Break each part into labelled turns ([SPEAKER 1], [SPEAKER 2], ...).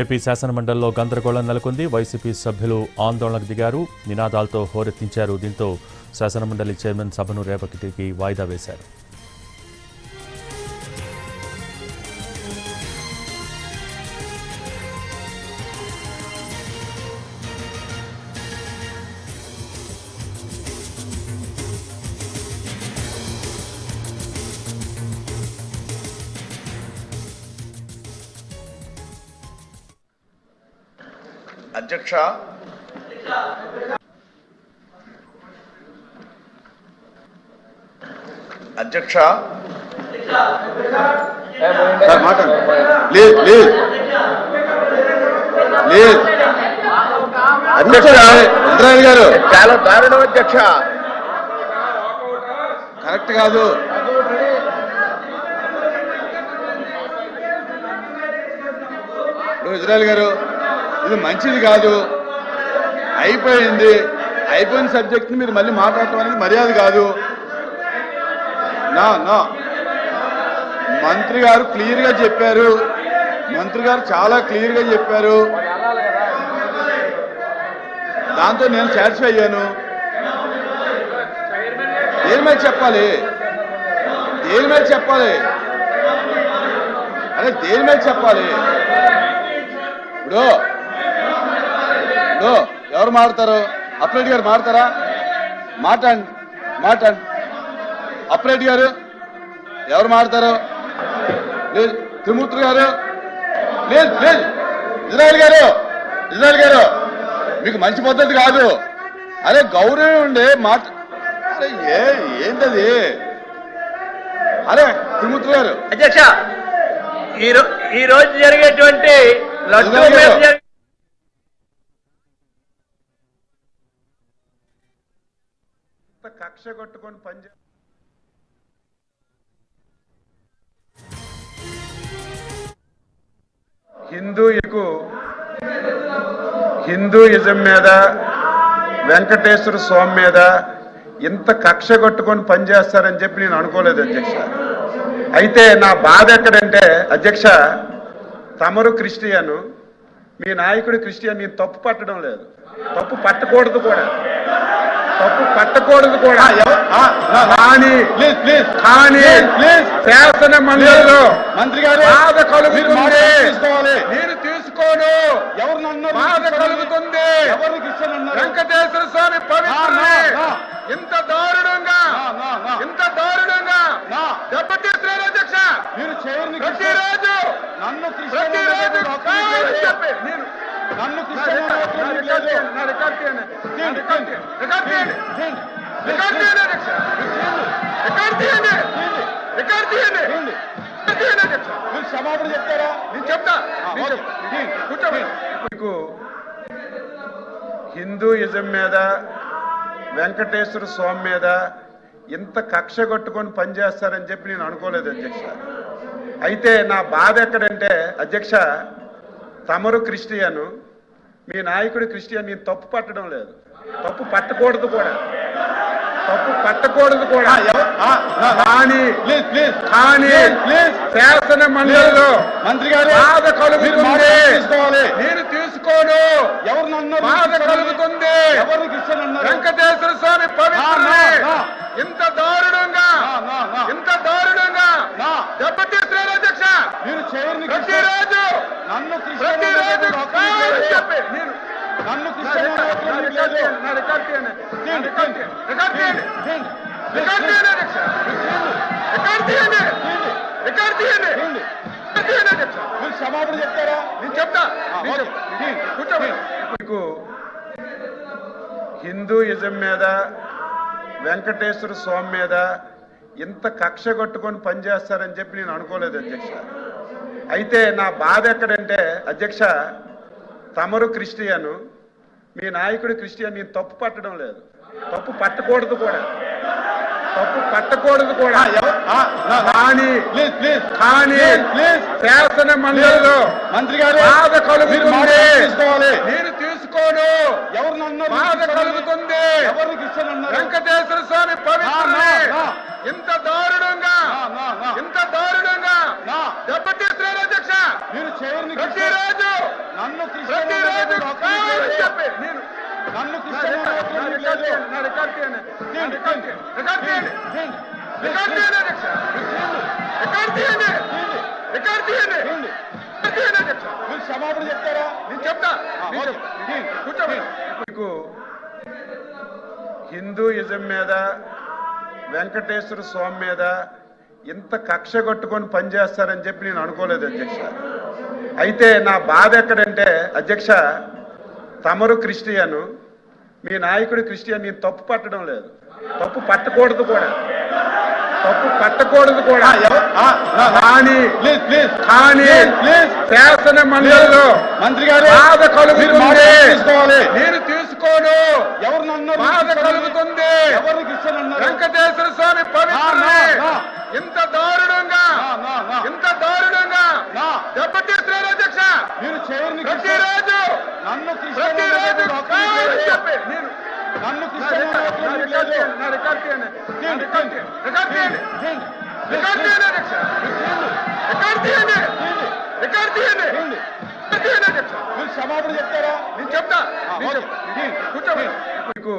[SPEAKER 1] AP శాసనమండలిలో గందరగోళం నెలకొంది. YCP సభ్యులు ఆందోళనకు దిగారు, నినాదాలతో హోరెత్తించారు. దీంతో శాసనమండలి చైర్మన్ సభను రేపటికి వాయిదా వేశారు.
[SPEAKER 2] అధ్యక్ష, అధ్యక్ష
[SPEAKER 3] ఇంద్రాయల్ గారు
[SPEAKER 2] చాలా దారుణం అధ్యక్ష.
[SPEAKER 3] కరెక్ట్ కాదు. ఇజ్రాయల్ గారు ఇది మంచిది కాదు. అయిపోయిన సబ్జెక్ట్ని మీరు మళ్ళీ మాట్లాడటం అనేది మర్యాద కాదు. నా మంత్రి గారు క్లియర్గా చెప్పారు. మంత్రి గారు చాలా క్లియర్గా చెప్పారు. దాంతో నేను సాటిస్ఫై అయ్యాను. దేని మీద చెప్పాలి? దేని మీద చెప్పాలి? అరే దేని మీద చెప్పాలి? ఇప్పుడు ఎవరు మాట్లాడతారు? అప్రెడ్డి గారు మాట్లాడతారా? మాట్లాడండి. అప్రెడ్డి గారు ఎవరు మాట్లాడతారు? లేదు. త్రిమూర్తి గారు లేదు. ఇజ్రాయల్ గారు మీకు మంచి పద్ధతి కాదు. అరే గౌరవం ఉండే మాట. అరే ఏంటది? అరే త్రిమూర్తి గారు.
[SPEAKER 2] అధ్యక్ష, ఈ రోజు జరిగేటువంటి
[SPEAKER 3] కక్ష కొట్టుకొని పనిచేస్తారు. హిందూయిజం మీద, వెంకటేశ్వర స్వామి మీద ఇంత కక్ష కొట్టుకొని పనిచేస్తారని చెప్పి నేను అనుకోలేదు అధ్యక్ష. అయితే నా బాధ ఎక్కడంటే అధ్యక్ష, తమరు క్రిస్టియను, మీ నాయకుడు క్రిస్టియన్. నేను తప్పు పట్టడం లేదు, తప్పు పట్టకూడదు కూడా. కానీ శాసన మండలిలో మంత్రి గారు బాధ కలుగుతుంది. నేను తీసుకోను. బాధ కలుగుతుంది. వెంకటేశ్వర స్వామి పవిత్రుని ఇంత దారుణంగా దెబ్బతీస్తున్నారు అధ్యక్ష. ప్రతిరోజు క్షమాపణ చెప్తారా? నేను చెప్తా. మీకు హిందూయిజం మీద, వెంకటేశ్వర స్వామి మీద ఇంత కక్ష కొట్టుకొని పనిచేస్తారని చెప్పి నేను అనుకోలేదు అధ్యక్ష. అయితే నా బాధ ఎక్కడంటే అధ్యక్ష, తమరు క్రిస్టియను, మీ నాయకుడు క్రిస్టియన్. నేను తప్పు పట్టడం లేదు, తప్పు పట్టకూడదు కూడా. కానీ శాసన మండలిలో మంత్రి గారు బాధ కలుగుతుంది. నేను తీసుకోను.
[SPEAKER 2] తీసుకోను.
[SPEAKER 3] ఎవరు నన్ను
[SPEAKER 2] బాధ కలుగుతుంది.
[SPEAKER 3] ఎవరు క్రిస్టియన్ అన్నారు?
[SPEAKER 2] వెంకటేశ్వర స్వామి పవిత్రుడే ఇంత దారుణంగా దెబ్బతీస్తున్నారు అధ్యక్ష.
[SPEAKER 3] మీరు చేయని
[SPEAKER 2] ప్రతిరోజు
[SPEAKER 3] నన్ను
[SPEAKER 2] ప్రతిరోజు కావాలని చెప్పి నేను
[SPEAKER 3] నన్ను
[SPEAKER 2] రికార్డ్ చేయండి అధ్యక్ష.
[SPEAKER 3] మీరు క్షమాపణ చెప్తారా?
[SPEAKER 2] నేను చెప్తా. కూర్చోండి.
[SPEAKER 3] మీకు హిందూయిజం మీద వెంకటేశ్వర స్వామి మీద ఇంత కక్ష కట్టుకొని పనిచేస్తారని చెప్పి నేను అనుకోలేదు అధ్యక్ష. అయితే నా బాధ ఎక్కడంటే అధ్యక్ష, తమరు క్రిస్టియను, మీ నాయకుడు క్రిస్టియన్. నేను తప్పు పట్టడం లేదు, తప్పు పట్టకూడదు కూడా, కానీ శాసన మండలిలో మంత్రి గారు
[SPEAKER 2] బాధ కలుగుతుంది.
[SPEAKER 3] తీసుకోవాలి.
[SPEAKER 2] నేను తీసుకోను.
[SPEAKER 3] ఎవరు నన్ను
[SPEAKER 2] బాధ కలుగుతుంది.
[SPEAKER 3] ఎవరు క్రిస్టియన్ అన్నారు?
[SPEAKER 2] వెంకటేశ్వర స్వామి పవిత్రుడే ఇంత దారుణంగా దెబ్బతీస్తున్నారు అధ్యక్ష.
[SPEAKER 3] మీరు చేయని
[SPEAKER 2] ప్రతిరోజు
[SPEAKER 3] నన్ను
[SPEAKER 2] కావాలని చెప్పి నేను
[SPEAKER 3] నన్ను
[SPEAKER 2] రికార్డ్ చేయండి అధ్యక్ష.
[SPEAKER 3] మీరు క్షమాపణ చెప్తారా?
[SPEAKER 2] నేను చెప్తా. కూర్చోండి.
[SPEAKER 3] మీకు హిందూయిజం మీద వెంకటేశ్వర స్వామి మీద ఇంత కక్ష కట్టుకొని పనిచేస్తారని చెప్పి నేను అనుకోలేదు అధ్యక్ష. అయితే నా బాధ ఎక్కడంటే అధ్యక్ష, తమరు క్రిస్టియను, మీ నాయకుడు క్రిస్టియన్. నేను తప్పు పట్టడం లేదు, తప్పు పట్టకూడదు కూడా, కానీ శాసన మండలిలో మంత్రి గారు
[SPEAKER 2] బాధ కలుగుతుంది.
[SPEAKER 3] తీసుకోవాలి.
[SPEAKER 2] నేను తీసుకోను.
[SPEAKER 3] ఎవరు నన్ను
[SPEAKER 2] బాధ కలుగుతుంది.
[SPEAKER 3] ఎవరు క్రిస్టియన్ అన్నారు?
[SPEAKER 2] వెంకటేశ్వర స్వామి పవిత్రుడే ఇంత దారుణంగా దెబ్బతీస్తున్నారు అధ్యక్ష.
[SPEAKER 3] మీరు చేయని
[SPEAKER 2] ప్రతిరోజు
[SPEAKER 3] నన్ను
[SPEAKER 2] కావాలని చెప్పి నేను
[SPEAKER 3] నన్ను
[SPEAKER 2] రికార్డ్ చేయండి అధ్యక్ష.
[SPEAKER 3] మీరు క్షమాపణ చెప్తారా?
[SPEAKER 2] నేను చెప్తా. కూర్చోండి.
[SPEAKER 3] మీకు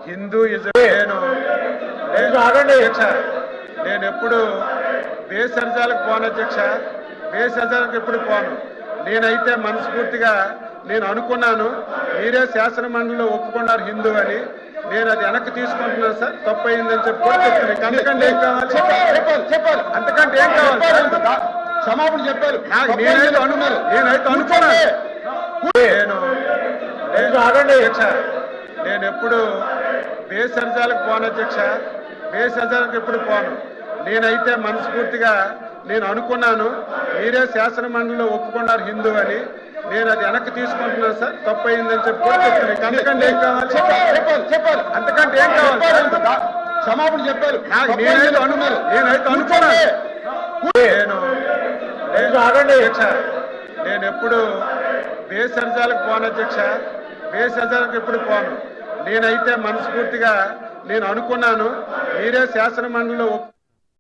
[SPEAKER 3] హిందూయిజం నేను ఎప్పుడు బేసర్జాలకు పోను అధ్యక్ష, బేసర్జాలకు ఎప్పుడు పోను. నేనైతే మనస్ఫూర్తిగా నేను అనుకున్నాను, మీరే శాసన మండలిలో ఒప్పుకున్నారు హిందూ అని. నేను అది వెనక్కి తీసుకుంటున్నాను సార్, తప్పు అయిందని చెప్పి కూడా చెప్తున్నాను. అంతకంటే ఏం కావాలి?
[SPEAKER 2] చెప్పాలి.
[SPEAKER 3] అంతకంటే ఏం కావాలి?
[SPEAKER 2] క్షమాపణ చెప్పారు.
[SPEAKER 3] నేనైతే అనుకున్నాను. నేను ఎప్పుడు బేసర్జాలకు పోను అధ్యక్ష, బేసర్జాలకు ఎప్పుడు పోను. నేనైతే మనస్ఫూర్తిగా నేను అనుకున్నాను, మీరే శాసన మండలిలో ఒప్పుకున్నారు హిందూ అని. నేను అది వెనక్కి తీసుకుంటున్నాను సార్, తప్పు అయిందని చెప్పి కూడా చెప్తున్నాను. అంతకంటే ఏం కావాలి? అంతకంటే ఏం కావాలి?
[SPEAKER 2] క్షమాపణ చెప్పారు.
[SPEAKER 3] నేనైతే అనుకున్నాను. నేను ఎప్పుడు బేసర్జాలకు పోను అధ్యక్ష, బేసర్జాలకు ఎప్పుడు పోను. నేనైతే మనస్ఫూర్తిగా నేను అనుకున్నాను, మీరే శాసన మండలిలో